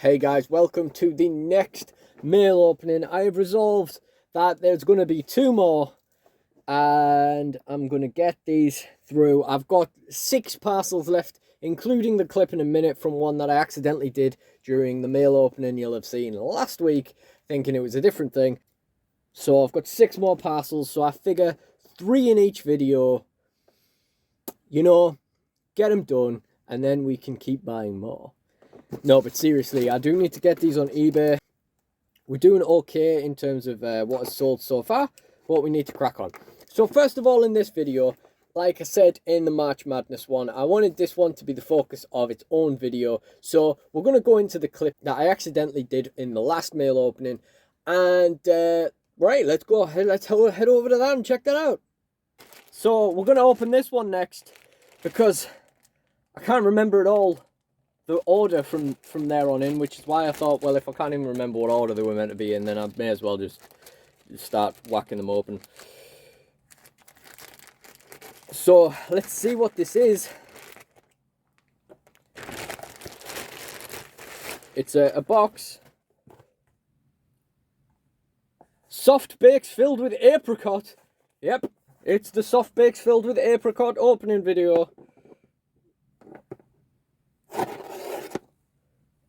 Hey guys, welcome to the next mail opening. I have resolved that there's going to be two more and I'm going to get these through. I've got 6 parcels left, including the clip in a minute from one that I accidentally did during the mail opening you'll have seen last week, thinking it was a different thing. So I've got 6 more parcels, so I figure 3 in each video, you know, get them done, and then we can keep buying more. No, but seriously, I do need to get these on eBay. We're doing okay in terms of what has sold so far, but we need to crack on. So first of all, in this video, like I said in the March Madness one, I wanted this one to be the focus of its own video. So we're going to go into the clip that I accidentally did in the last mail opening. And, right, let's go ahead. Let's head over to that and check that out. So we're going to open this one next, because I can't remember at all the order from there on in, which is why I thought, well, if I can't even remember what order they were meant to be in, then I may as well just start whacking them open. So let's see what this is. It's a box. Soft bakes filled with apricot. Yep, it's the soft bakes filled with apricot opening video.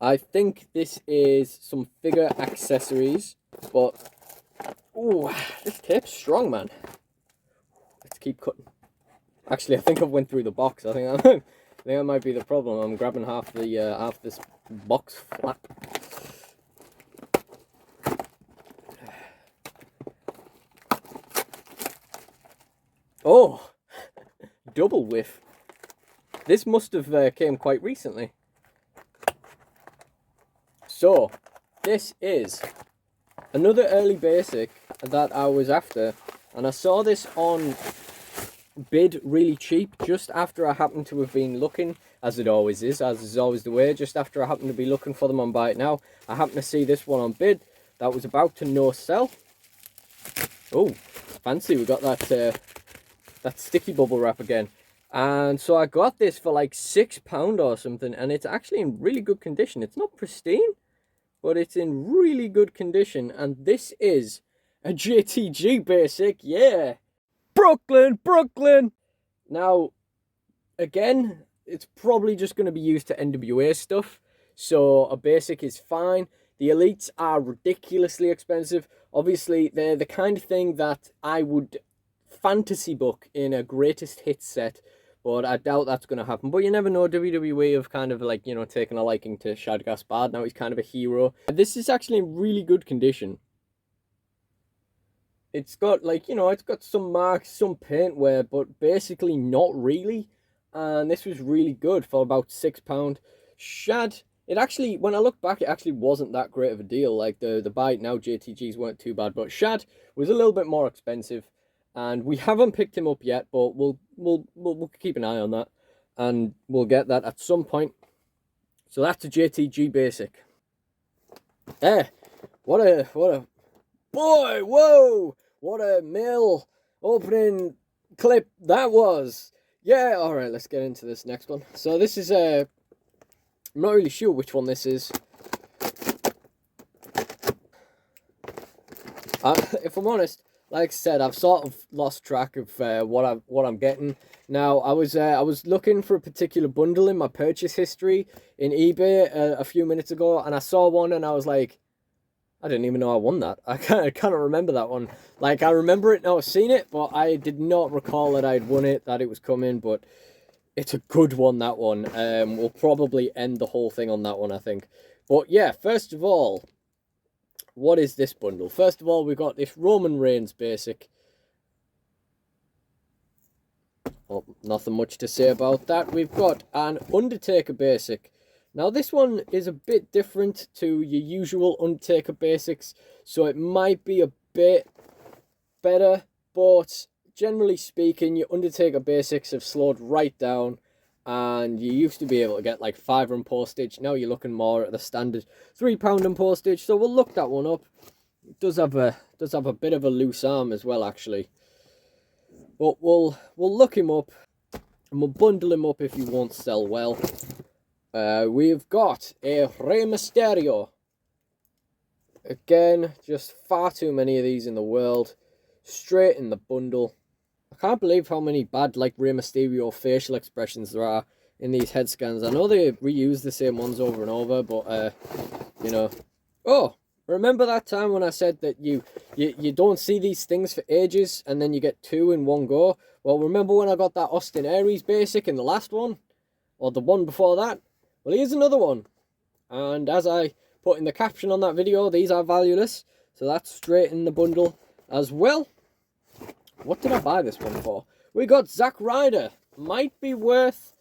I think this is some figure accessories, but ooh, this tape's strong, man. Let's keep cutting. Actually, I think I've went through the box. I think that might be the problem. I'm grabbing half this box flap. Oh, double whiff. This must have came quite recently. So, this is another early basic that I was after, and I saw this on bid really cheap just after I happened to have been looking, as it always is, as is always the way, just after I happened to be looking for them on Buy It Now. I happened to see this one on bid that was about to no sell. Oh, fancy, we got that sticky bubble wrap again. And so I got this for like £6 or something, and it's actually in really good condition. It's not pristine, but it's in really good condition. And this is a JTG basic, yeah. Brooklyn. Now, again, it's probably just going to be used to NWA stuff. So a basic is fine. The elites are ridiculously expensive. Obviously, they're the kind of thing that I would fantasy book in a greatest hits set, but I doubt that's going to happen. But you never know. WWE have kind of, like, you know, taken a liking to Shad Gaspard. Now he's kind of a hero. This is actually in really good condition. It's got, like, you know, it's got some marks, some paint wear, but basically not really. And this was really good for about £6. Shad, it actually, when I look back, it actually wasn't that great of a deal. Like, the Buy It Now JTGs weren't too bad, but Shad was a little bit more expensive. And we haven't picked him up yet, but we'll keep an eye on that, and we'll get that at some point. So that's a JTG basic. What a boy! Whoa! What a mail opening clip that was. Yeah. All right, let's get into this next one. So this is I'm not really sure which one this is. If I'm honest, like I said, I've sort of lost track of what I'm getting. Now, I was looking for a particular bundle in my purchase history in eBay a few minutes ago, and I saw one, and I was like, I didn't even know I won that. I can't remember that one. Like, I remember it now, I've seen it, but I did not recall that I'd won it, that it was coming. But it's a good one, that one. We'll probably end the whole thing on that one, I think. But yeah, first of all, what is this bundle? First of all, we've got this Roman Reigns basic. Well, nothing much to say about that. We've got an Undertaker basic. Now, this one is a bit different to your usual Undertaker basics, so it might be a bit better, but generally speaking, your Undertaker basics have slowed right down. And you used to be able to get like £5 on postage. Now you're looking more at the standard £3 on postage. So we'll look that one up. It does have a bit of a loose arm as well, actually. But we'll look him up, and we'll bundle him up if he won't sell well. We've got a Rey Mysterio. Again, just far too many of these in the world. Straight in the bundle. I can't believe how many bad, like, Rey Mysterio facial expressions there are in these head scans. I know they reuse the same ones over and over, but, you know. Oh, remember that time when I said that you don't see these things for ages, and then you get two in one go? Well, remember when I got that Austin Aries basic in the last one? Or the one before that? Well, here's another one. And as I put in the caption on that video, these are valueless. So that's straight in the bundle as well. What did I buy this one for? We got Zack Ryder. Might be worth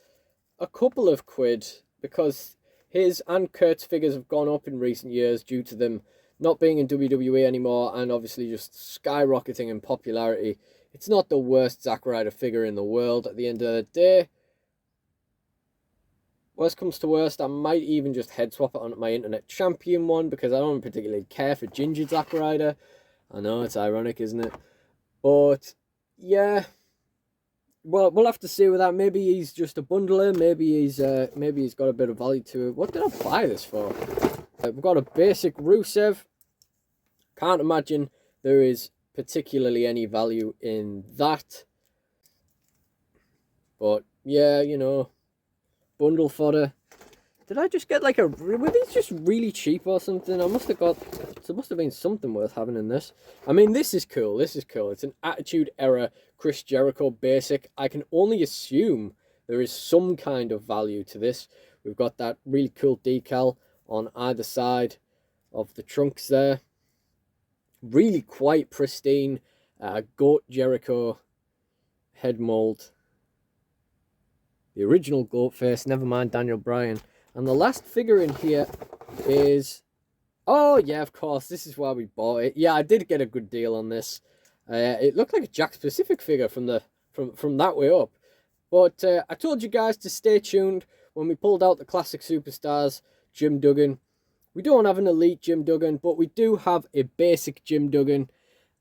a couple of quid because his and Kurt's figures have gone up in recent years due to them not being in WWE anymore and obviously just skyrocketing in popularity. It's not the worst Zack Ryder figure in the world at the end of the day. Worst comes to worst, I might even just head swap it on my Internet Champion one because I don't particularly care for Ginger Zack Ryder. I know, it's ironic, isn't it? But, yeah. Well, we'll have to see with that. Maybe he's just a bundler. Maybe he's got a bit of value to it. What did I buy this for? We've got a basic Rusev. Can't imagine there is particularly any value in that. But, yeah, you know, bundle fodder. Did I just get like a... Were these just really cheap or something? I must have got... There must have been something worth having in this. I mean, this is cool. This is cool. It's an Attitude Era Chris Jericho basic. I can only assume there is some kind of value to this. We've got that really cool decal on either side of the trunks there. Really quite pristine. Goat Jericho head mold. The original goat face. Never mind Daniel Bryan. And the last figure in here is... Oh, yeah, of course. This is why we bought it. Yeah, I did get a good deal on this. It looked like a Jack Specific figure from that way up. But I told you guys to stay tuned when we pulled out the Classic Superstars Jim Duggan. We don't have an Elite Jim Duggan, but we do have a basic Jim Duggan.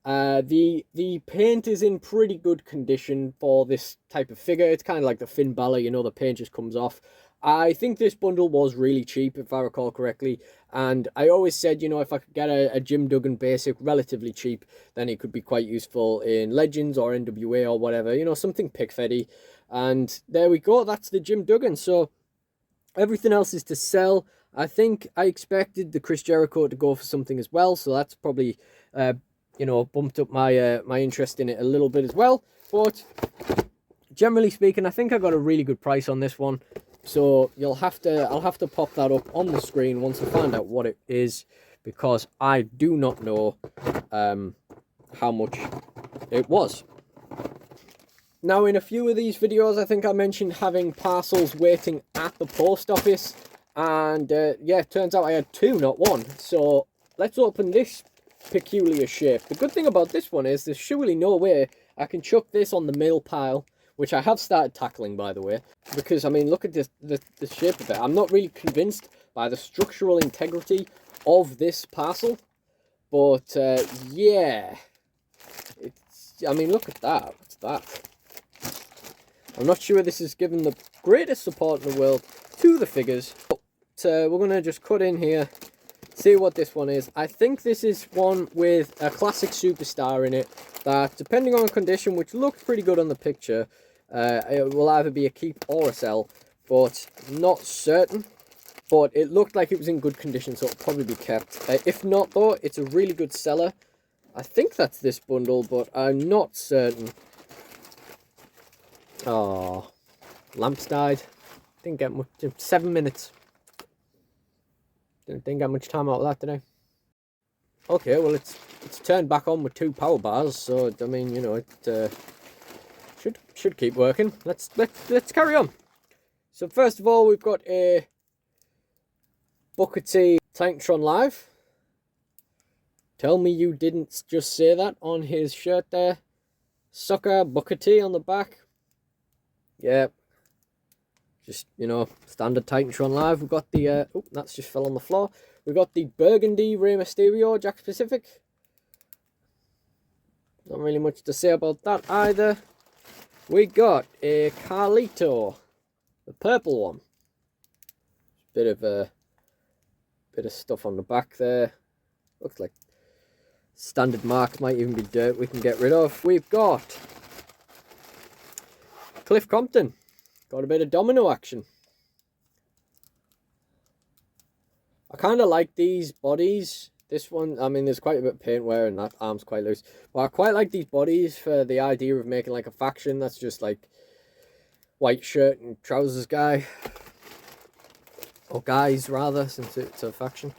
The paint is in pretty good condition for this type of figure. It's kind of like the Finn Balor, you know, the paint just comes off. I think this bundle was really cheap, if I recall correctly, and I always said, you know, if I could get a Jim Duggan basic relatively cheap, then it could be quite useful in Legends or NWA or whatever, you know, something pick-feddy. And there we go, that's the Jim Duggan. So everything else is to sell. I think I expected the Chris Jericho to go for something as well, so that's probably, you know, bumped up my my interest in it a little bit as well. But generally speaking, I think I got a really good price on this one. So I'll have to pop that up on the screen once I find out what it is, because I do not know how much it was. Now, in a few of these videos, I think I mentioned having parcels waiting at the post office, and yeah, it turns out I had two, not one. So let's open this peculiar shape. The good thing about this one is there's surely no way I can chuck this on the mail pile, which I have started tackling, by the way, because, I mean, look at this, the shape of it. I'm not really convinced by the structural integrity of this parcel, but, yeah, I mean, look at that. What's that? I'm not sure this is given the greatest support in the world to the figures, but we're going to just cut in here, see what this one is. I think this is one with a Classic Superstar in it that, depending on the condition, which looks pretty good on the picture, it will either be a keep or a sell, but not certain. But it looked like it was in good condition, so it'll probably be kept. If not, though, it's a really good seller. I think that's this bundle, but I'm not certain. Oh, lamps died. Didn't get much. 7 minutes. Didn't get much time out of that, did I? Okay, well, it's turned back on with 2 power bars, so I mean, you know, it should keep working. Let's carry on. So first of all, we've got a Booker T Titantron Live. Tell me you didn't just say that on his shirt there. Sucker Booker T on the back. Yeah. Just, you know, standard Titantron Live. We've got the, oh, that's just fell on the floor. We've got the Burgundy Rey Mysterio Jack Specific. Not really much to say about that either. We got a Carlito, the purple one. bit of stuff on the back there. Looks like standard marks, might even be dirt we can get rid of. We've got Cliff Compton. Got a bit of domino action. I kind of like these bodies. This one, I mean, there's quite a bit of paint wear and that arm's quite loose. But I quite like these bodies for the idea of making like a faction that's just like white shirt and trousers guy. Or guys, rather, since it's a faction.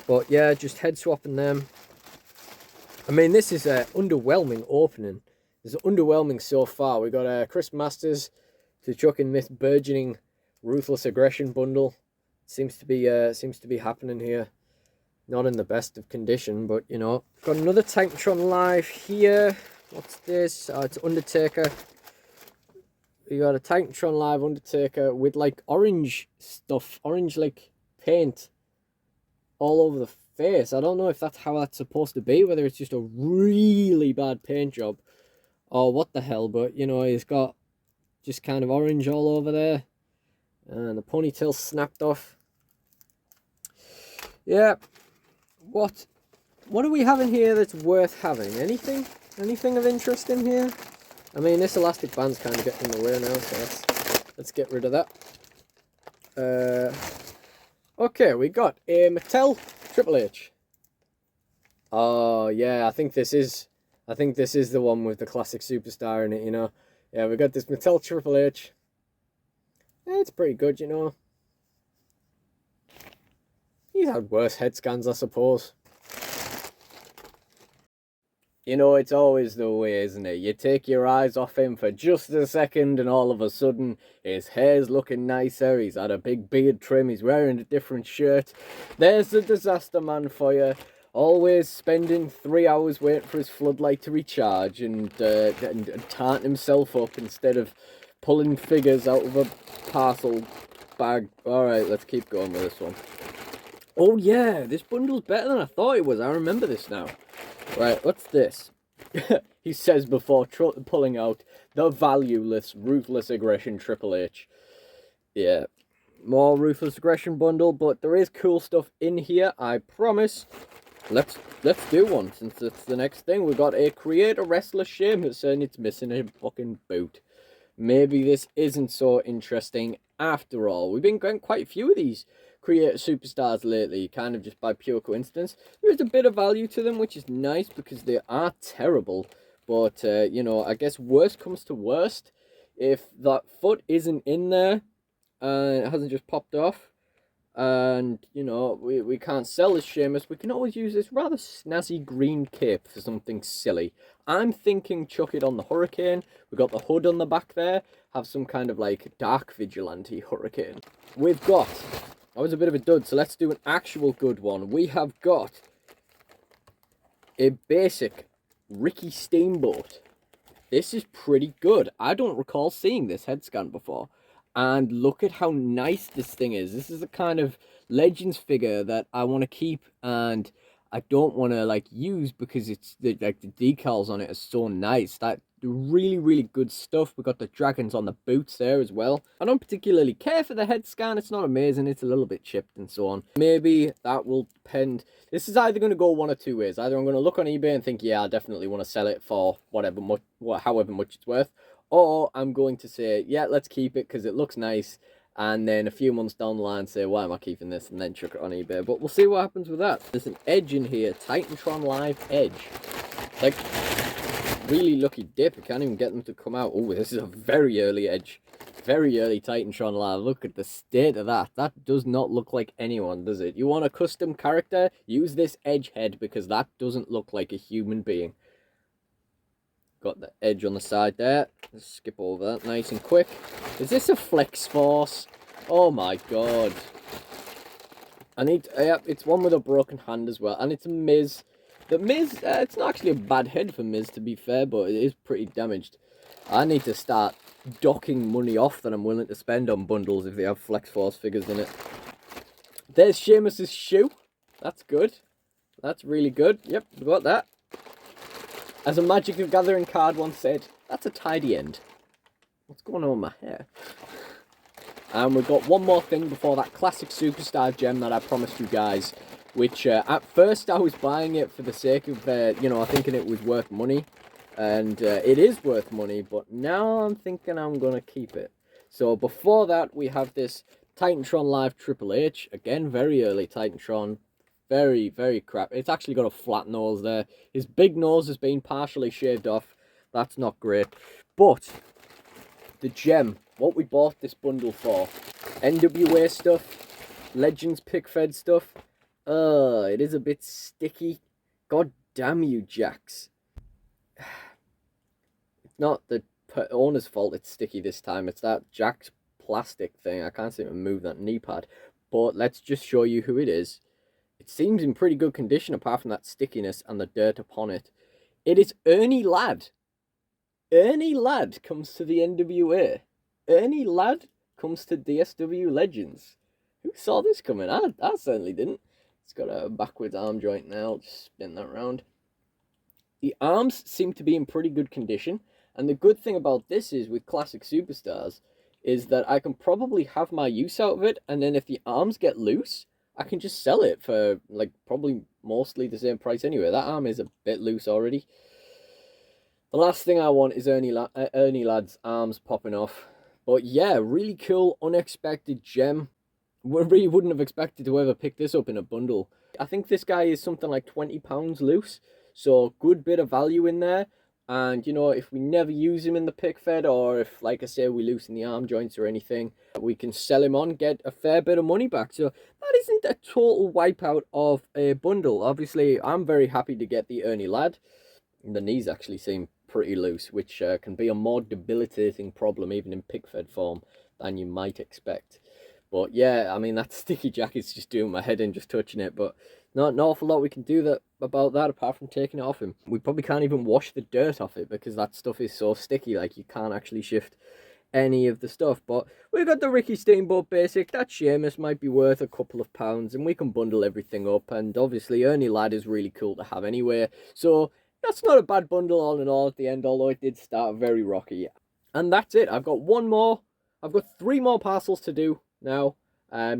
But yeah, just head swapping them. I mean, this is an underwhelming opening. It's underwhelming so far. We got Chris Masters to chuck in this burgeoning Ruthless Aggression bundle. Seems to be happening here. Not in the best of condition, but you know. Got another Titantron Live here. What's this? Oh, it's Undertaker. We got a Titantron Live Undertaker with like orange stuff, orange like paint all over the face. I don't know if that's how that's supposed to be, whether it's just a really bad paint job or what the hell, but you know, he's got just kind of orange all over there. And the ponytail snapped off. Yeah. What do we have in here that's worth having? Anything? Anything of interest in here? I mean, this elastic band's kind of getting in the way now, so let's get rid of that. Okay, we got a Mattel Triple H. Oh yeah, I think this is the one with the classic superstar in it, you know. Yeah, we got this Mattel Triple H. Yeah, it's pretty good, you know. He's had worse head scans, I suppose. You know, it's always the way, isn't it? You take your eyes off him for just a second and all of a sudden his hair's looking nicer, he's had a big beard trim, he's wearing a different shirt. There's the disaster man for you. Always spending 3 hours waiting for his floodlight to recharge and tarting himself up instead of pulling figures out of a parcel bag. Alright, let's keep going with this one. Oh yeah, this bundle's better than I thought it was. I remember this now. Right, what's this? He says before pulling out the valueless Ruthless Aggression Triple H. Yeah, more Ruthless Aggression bundle, but there is cool stuff in here, I promise. Let's do one, since it's the next thing. We got a Creator Wrestler Sheamus, and it's missing a fucking boot. Maybe this isn't so interesting after all. We've been getting quite a few of these Creator Superstars lately, kind of just by pure coincidence. There is a bit of value to them, which is nice, because they are terrible. But, you know, I guess worst comes to worst. If that foot isn't in there, and it hasn't just popped off, and, you know, we can't sell this Sheamus, we can always use this rather snazzy green cape for something silly. I'm thinking chuck it on the Hurricane. We got the hood on the back there. Have some kind of, like, dark vigilante Hurricane. We've got... That was a bit of a dud, so let's do an actual good one. We have got a basic Ricky Steamboat. This is pretty good. I don't recall seeing this head scan before. And look at how nice this thing is. This is the kind of Legends figure that I want to keep and I don't want to like use because it's like the decals on it are so nice. That really, really good stuff. We got the dragons on the boots there as well. I don't particularly care for the head scan. It's not amazing. It's a little bit chipped and so on. Maybe that will depend. This is either going to go one or two ways. Either I'm going to look on eBay and think, yeah, I definitely want to sell it for however much it's worth. Or I'm going to say, yeah, let's keep it because it looks nice. And then a few months down the line say, why am I keeping this? And then chuck it on eBay. But we'll see what happens with that. There's an Edge in here. Titantron Live Edge. Like, really lucky dip. I can't even get them to come out. Oh, this is a very early Edge. Very early Titantron Live. Look at the state of that. That does not look like anyone, does it? You want a custom character? Use this Edge head because that doesn't look like a human being. Got the Edge on the side there. Let's skip over that nice and quick. Is this a Flex Force? Oh my god. Yeah, it's one with a broken hand as well. And it's a Miz. The Miz, it's not actually a bad head for Miz to be fair, but it is pretty damaged. I need to start docking money off that I'm willing to spend on bundles if they have Flex Force figures in it. There's Sheamus's shoe. That's good. That's really good. Yep, we got that. As a Magic the Gathering card once said, that's a tidy end. What's going on with my hair? And we've got one more thing before that classic superstar gem that I promised you guys, which at first I was buying it for the sake of, you know, thinking it was worth money. And it is worth money, but now I'm thinking I'm going to keep it. So before that, we have this Titantron Live Triple H. Again, very early Titantron. Very, very crap. It's actually got a flat nose there. His big nose has been partially shaved off. That's not great. But the gem, what we bought this bundle for, NWA stuff, Legends pick fed stuff. It is a bit sticky. God damn you, Jacks. It's not the owner's fault it's sticky this time. It's that Jack's plastic thing. I can't seem to move that knee pad. But let's just show you who it is. It seems in pretty good condition apart from that stickiness and the dirt upon it. It is Ernie Ladd. Ernie Ladd comes to the NWA. Ernie Ladd comes to DSW Legends. Who saw this coming? I certainly didn't. It's got a backwards arm joint now. Just spin that round. The arms seem to be in pretty good condition. And the good thing about this is, with classic superstars, is that I can probably have my use out of it. And then if the arms get loose, I can just sell it for, like, probably mostly the same price anyway. That arm is a bit loose already. The last thing I want is Ernie Ladd's arms popping off. But yeah, really cool, unexpected gem. We really wouldn't have expected to ever pick this up in a bundle. I think this guy is something like £20 loose. So good bit of value in there. And, you know, if we never use him in the pick fed, or if, like I say, we loosen the arm joints or anything, we can sell him on, get a fair bit of money back. So that isn't a total wipeout of a bundle. Obviously, I'm very happy to get the Ernie Ladd. The knees actually seem pretty loose, which can be a more debilitating problem even in pick fed form than you might expect. But yeah, I mean, that sticky jacket's just doing my head in just touching it, but not an awful lot we can do about that apart from taking it off him. We probably can't even wash the dirt off it because that stuff is so sticky, like you can't actually shift any of the stuff. But we've got the Ricky Steamboat basic. That Sheamus might be worth a couple of pounds, and we can bundle everything up. And obviously Ernie Ladd is really cool to have anyway, so that's not a bad bundle all in all at the end, although it did start very rocky. And that's it. I've got three more parcels to do now.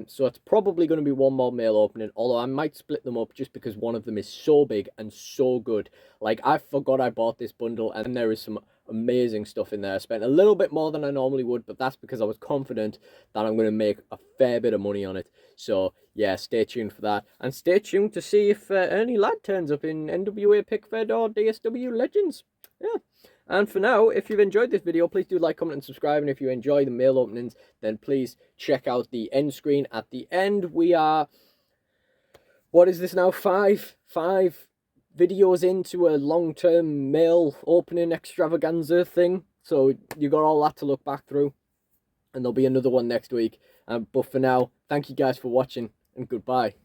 So it's probably going to be one more mail opening, although I might split them up just because one of them is so big and so good. Like, I forgot I bought this bundle, and there is some amazing stuff in there. I spent a little bit more than I normally would, but that's because I was confident that I'm going to make a fair bit of money on it. So yeah, stay tuned for that, and stay tuned to see if Ernie Ladd turns up in NWA Pickfed or DSW Legends. Yeah. And for now, if you've enjoyed this video, please do like, comment, and subscribe. And if you enjoy the mail openings, then please check out the end screen at the end. We are, what is this now, five videos into a long-term mail opening extravaganza thing. So you got all that to look back through. And there'll be another one next week. But for now, thank you guys for watching, and goodbye.